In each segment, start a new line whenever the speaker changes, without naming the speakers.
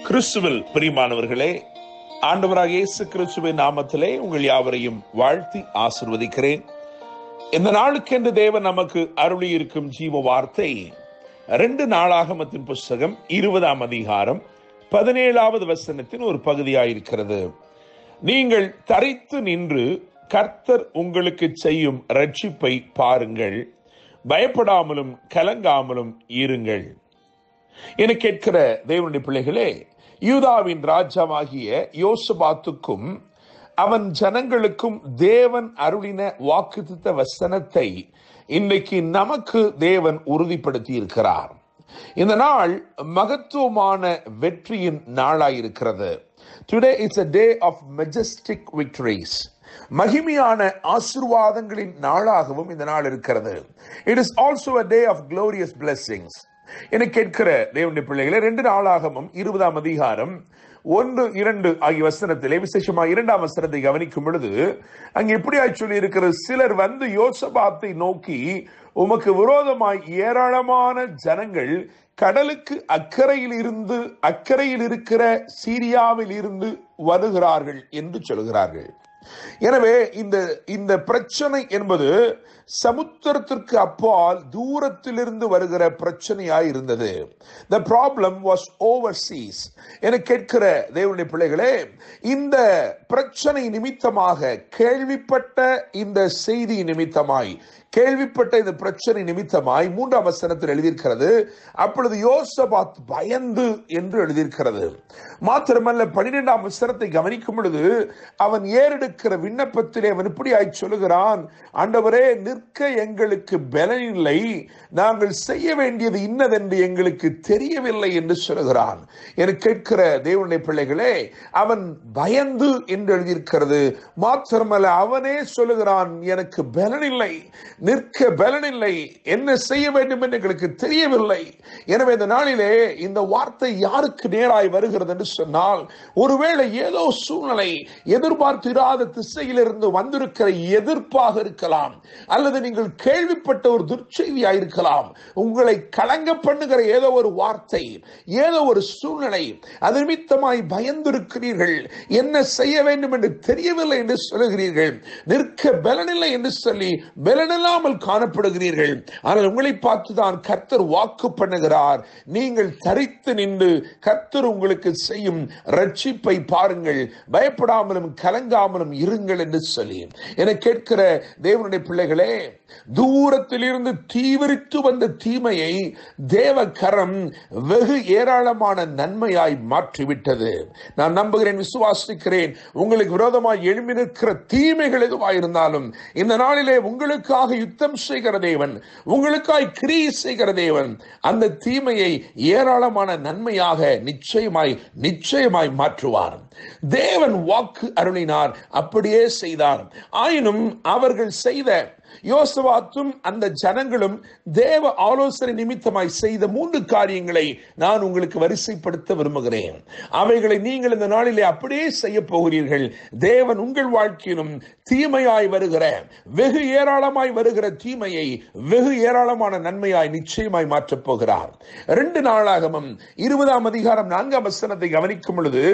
கிறிஸ்துவில் பிரியமானவர்களே, ஆண்டவராக இயேசு கிறிஸ்துவின் நாமத்திலே உங்கள் யாவரையும் வாழ்த்தி ஆசீர்வதிக்கிறேன். இந்த நாளுக்கென்று தேவன் நமக்கு அருளி இருக்கும் ஜீவ வார்த்தை 2 நாளாகமத்தின் புஸ்தகம் 20ஆம் அதிகாரம் 17வது வசனத்தின் ஒரு பகுதியாயிருக்கிறது. நீங்கள் தரித்து நின்று கர்த்தர் உங்களுக்கு செய்யும் ரட்சிப்பை பாருங்கள், பயப்படாமலும் கலங்காமலும் இருங்கள் என கேட்கிற தேவனுடைய பிள்ளைகளே, யூதாவின் ராஜாவாகிய யோசபாத்துக்கும் அவன் ஜனங்களுக்கும் தேவன் அருளின வாக்குத்தத்த வசனத்தை இன்றைக்கு நமக்கு தேவன் உறுதிப்படுத்தி இருக்கிறார். இந்த நாள் மகத்துவமான வெற்றியின் நாளாயிருக்கிறது. Today is a day of majestic victories. மகிமையான ஆசீர்வாதங்களின் நாளாகவும் இந்த நாள் இருக்கிறது. It is also a day of glorious blessings. என கேட்கிற தேவனுடைய பிள்ளைகளே, 2 நாளாகமம் 20ஆம் அதிகாரம் 1, 2 ஆகிய வசனத்திலே விசேஷமாக 2ஆம் வசனத்தை கவனிக்கும் பொழுது அங்கே எப்படியாய் சொல்லி இருக்கிறது, சிலர் வந்து யோசபாத்தை நோக்கி, உமக்கு விரோதமாய் ஏராளமான ஜனங்கள் கடலுக்கு அக்கறையில் இருக்கிற சீரியாவில் இருந்து வருகிறார்கள் என்று சொல்கிறார்கள். எனவே இந்த பிரச்சனை என்பது சமுத்திரத்திற்கு அப்பால் தூரத்திலிருந்து வருகிற பிரச்சனையாய் இருந்தது. The problem was overseas. என கேட்கிற தேவனுடைய பிள்ளைகளே, இந்த பிரச்சனை நிமித்தமாக கேள்விப்பட்ட இந்த செய்தி நிமித்தமாய் கேள்விப்பட்ட இந்த பிரச்சனை நிமித்தமாய் 3ஆம் வசனத்தில் எழுதியிருக்கிறது, அப்பொழுது யோசபாத் பயந்து என்று எழுதியிருக்கிறது. மாத்திரமல்ல, 12ஆம் வசனத்தை கவனிக்கும் பொழுது அவன் ஏறெடுக்கிற விண்ணப்பத்திலே அவன் இப்படியாய் சொல்லுகிறான், ஆண்டவரே, நிற்க எங்களுக்கு பலன் இல்லை, நாங்கள் செய்ய வேண்டியது இன்னதென்று எங்களுக்கு தெரியவில்லை என்று சொல்லுகிறான். என கேட்கிற தேவனுடைய பிள்ளைகளே, அவன் பயந்து என்று எழுதியிருக்கிறது. மாத்திரமல்ல, அவனே சொல்லுகிறான், எனக்கு பலன் இல்லை, நிற்க பலன் இல்லை, என்ன செய்ய வேண்டும் என்று எங்களுக்கு தெரியவில்லை. எனவே இந்த நாளிலே இந்த வார்த்தை யாருக்கு நேராய் வருகிறது என்று சொன்னால், ஒருவேளை ஏதோ சூழ்நிலை எதிர்பார்த்திராத திசையிலிருந்து வந்திருக்கிற எதிர்ப்பாக இருக்கலாம், அல்லது நீங்கள் கேள்விப்பட்ட ஒரு துர்ச்செய்தியாக இருக்கலாம், உங்களை கலங்க பண்ணுகிற ஏதோ ஒரு வார்த்தை, ஏதோ ஒரு சூழ்நிலை, அது நிமித்தமாய் பயந்திருக்கிறீர்கள், என்ன செய்ய வேண்டும் என்று தெரியவில்லை என்று சொல்லுகிறீர்கள், நிற்க பலனில்லை என்று சொல்லி பலனில்லாமல் காணப்படுகிறீர்கள். ஆனால் உங்களை பார்த்துதான் கர்த்தர் வாக்கு பண்ணுகிறார், நீங்கள் தரித்து நின்று கர்த்தர் உங்களுக்கு செய்யும் ரட்சிப்பை பாருங்கள், பயப்படாமலும் கலங்காமலும் இருங்கள் என்று சொல்லி. என கேட்கிற தேவனுடைய பிள்ளைகளே, தூரத்திலிருந்து தீவிரித்து வந்த தீமையை தேவ கரம் வெகு ஏராளமான நன்மையாய் மாற்றிவிட்டது. நான் நம்புகிறேன், விசுவாசிக்கிறேன், உங்களுக்கு விரோதமாய் எழும்பி நிற்கிற தீமைகள் எதுவாயிருந்தாலும் இந்த நாளிலே உங்களுக்காக யுத்தம் செய்கிற தேவன், உங்களுக்காய் கிரியை செய்கிற தேவன் அந்த தீமையை ஏராளமான நன்மையாக நிச்சயமாய் மாற்றுவார். தேவன் வாக்கு அருளினார், அப்படியே செய்தார். ஆயினும் அவர்கள் செய்த யோசபாத்தும் அந்த ஜனங்களும் தேவ ஆலோசனை நிமித்தமாய் செய்த 3 காரியங்களை நான் உங்களுக்கு வரிசைப்படுத்த விரும்புகிறேன். அவைகளை நீங்கள் இந்த நாளிலே அப்படியே செய்ய போகிறீர்கள். தேவன் உங்கள் வாழ்க்கையிலும் தீமையாய் வருகிற வெகு ஏராளமாய் வருகிற தீமையை வெகு ஏராளமான நன்மையாய் நிச்சயமாய் மாற்றப் போகிறார். 2 நாளாகமம் 20ஆம் அதிகாரம் 4ஆம் வசனத்தை கவனிக்கும் பொழுது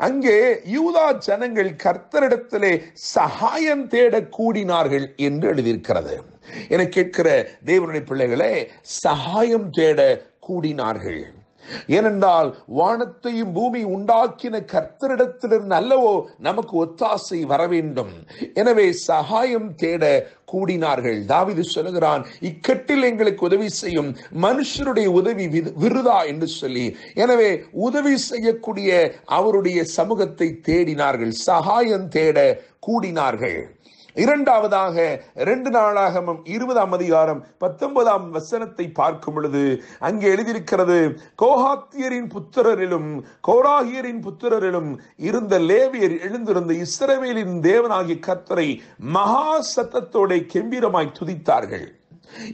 அங்கே யூதா ஜனங்கள் கர்த்தரிடத்திலே சகாயம் தேட கூடினார்கள் என்று எழுதியிருக்கிறது. என கேட்கிற தேவனுடைய பிள்ளைகளே, சகாயம் தேட கூடினார்கள். ஏனென்றால் வானத்தையும் பூமி உண்டாக்கின கர்த்தரிடத்திலிருந்து அல்லவோ நமக்கு ஒத்தாசை வர வேண்டும். எனவே சகாயம் தேட கூடினார்கள். தாவீது சொல்லுகிறான், இக்கட்டில் எங்களுக்கு உதவி செய்யும் மனுஷருடைய உதவி விருதா என்று சொல்லி. எனவே உதவி செய்யக்கூடிய அவருடைய சமூகத்தை தேடினார்கள், சகாயம் தேட கூடினார்கள். இரண்டாவதாக 2 நாளாகமம் 20ஆம் அதிகாரம் 19ஆம் வசனத்தை பார்க்கும் பொழுது அங்கே எழுதியிருக்கிறது, கோகாத்தியரின் புத்திரரிலும் கோராகியரின் புத்திரரிலும் இருந்த லேவியர் எழுந்திருந்த இஸ்ரவேலின் தேவனாகிய கர்த்தரை மகா சத்தத்தோட கெம்பீரமாய் துதித்தார்கள்.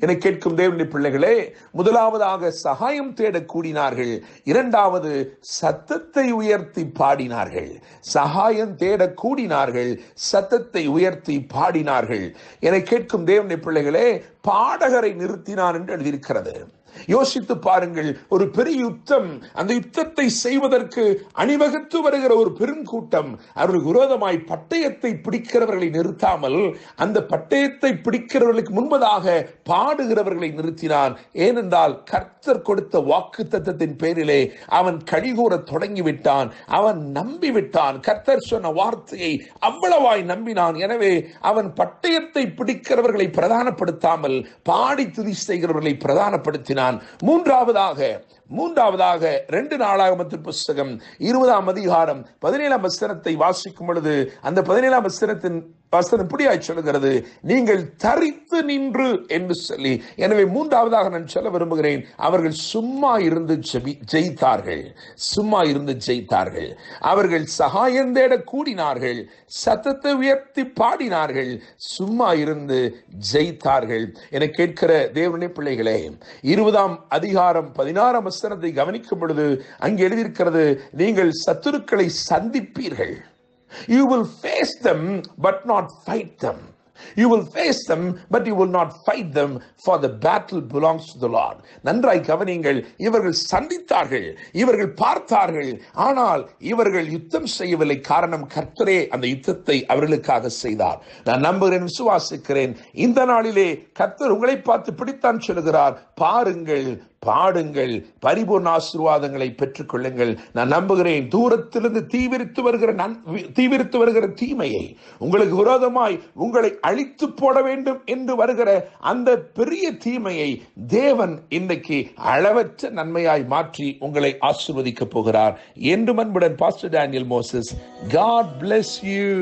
என கேட்கும் தேவனுடைய பிள்ளைகளே, முதலாவதாக சகாயம் தேட கூடினார்கள், இரண்டாவது சத்தத்தை உயர்த்தி பாடினார்கள். சகாயம் தேட கூடினார்கள், சத்தத்தை உயர்த்தி பாடினார்கள். என கேட்கும் தேவனுடைய பிள்ளைகளே, பாடகரை நிறுத்தினார் என்று எழுதியிருக்கிறது. யோசித்து பாருங்கள், ஒரு பெரிய யுத்தம், அந்த யுத்தத்தை செய்வதற்கு அணிவகுத்து வருகிற ஒரு பெருங்கூட்டம் அவர்களுக்கு விரோதமாய் பட்டயத்தை பிடிக்கிறவர்களை நிறுத்தாமல் அந்த பட்டயத்தை பிடிக்கிறவர்களுக்கு முன்பதாக பாடுகிறவர்களை நிறுத்தினான். ஏனென்றால் கர்த்தர் கொடுத்த வாக்குத்தத்தத்தின் பேரிலே அவன் கடிகூற தொடங்கிவிட்டான். அவன் நம்பிவிட்டான். கர்த்தர் சொன்ன வார்த்தையை அவ்வளவாய் நம்பினான். எனவே அவன் பட்டயத்தை பிடிக்கிறவர்களை பிரதானப்படுத்தாமல் பாடி துதி செய்கிறவர்களை பிரதானப்படுத்தினான். மூன்றாவதாக 2 நாளாகமத்தின் புஸ்தகம் 20ஆம் அதிகாரம் 17ஆம் வசனத்தை வாசிக்கும் பொழுது அந்த 17ஆம் வசனத்தின் வசனம் இப்படியாய் சொல்லுகிறது, நீங்கள் தரித்து நின்று என்று சொல்லி. எனவே மூன்றாவதாக நான் சொல்ல விரும்புகிறேன், அவர்கள் சும்மா இருந்து ஜெயித்தார்கள். சும்மா இருந்து ஜெயித்தார்கள். அவர்கள் சகாயம் தேட கூடினார்கள், சத்தத்தை உயர்த்தி பாடினார்கள், சும்மா இருந்து ஜெயித்தார்கள். என கேட்கிற தேவனுடைய பிள்ளைகளே, 20ஆம் அதிகாரம் 16ஆம் வசனத்தை கவனிக்கும் பொழுது அங்கே எழுதியிருக்கிறது, நீங்கள் சத்துருக்களை சந்திப்பீர்கள். You will face them but not fight them. You will face them but you will not fight them, for the battle belongs to the Lord. நன்றாய் கவனியுங்கள். இவர்கள் சந்தித்தார்கள், இவர்கள் பார்த்தார்கள், ஆனால் இவர்கள் யுத்தம் செய்யவில்லை. காரணம், கர்த்தரே அந்த யுத்தத்தை அவர்களுக்காக செய்தார். நான் நம்புகிறேன், விசுவாசிக்கிறேன், இந்த நாளிலே கர்த்தர் உங்களை பார்த்து பிடித்தான் சொல்லுகிறார், பாருங்கள், பாடுங்கள், பரிபூர்ண ஆசீர்வாதங்களை பெற்றுக் கொள்ளுங்கள். நான் நம்புகிறேன், தூரத்திலிருந்து தீவிரித்து வருகிற தீமையை, உங்களுக்கு விரோதமாய் உங்களை அழித்து போட வேண்டும் என்று வருகிற அந்த பெரிய தீமையை தேவன் இன்றைக்கு அளவற்ற நன்மையாய் மாற்றி உங்களை ஆசீர்வதிக்க போகிறார். என்று அன்புடன் pastor Daniel Moses. God bless you.